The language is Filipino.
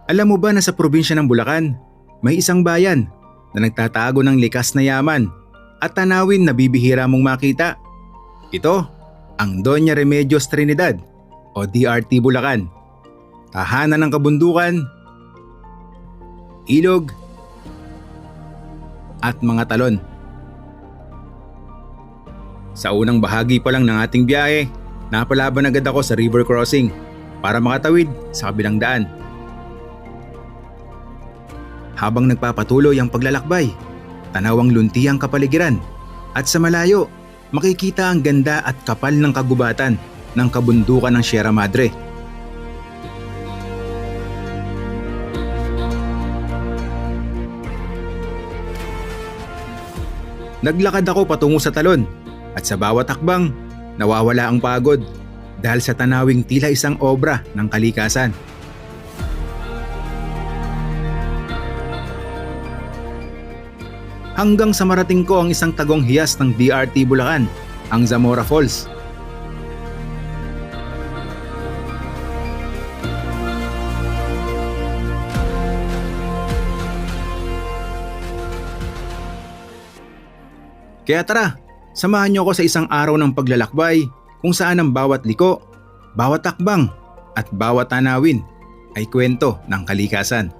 Alam mo ba na sa probinsya ng Bulacan, may isang bayan na nagtatago ng likas na yaman at tanawin na bibihira mong makita? Ito ang Doña Remedios Trinidad o DRT Bulacan. Tahanan ng kabundukan, ilog at mga talon. Sa unang bahagi pa lang ng ating biyahe, napalaban agad ako sa river crossing para makatawid sa kabilang daan. Habang nagpapatuloy ang paglalakbay, tanawang lunti ang kapaligiran at sa malayo makikita ang ganda at kapal ng kagubatan ng kabundukan ng Sierra Madre. Naglakad ako patungo sa talon at sa bawat hakbang nawawala ang pagod dahil sa tanawing tila isang obra ng kalikasan. Hanggang sa marating ko ang isang tagong hiyas ng DRT Bulacan, ang Zamora Falls. Kaya tara, samahan niyo ako sa isang araw ng paglalakbay kung saan ang bawat liko, bawat takbang at bawat tanawin ay kwento ng kalikasan.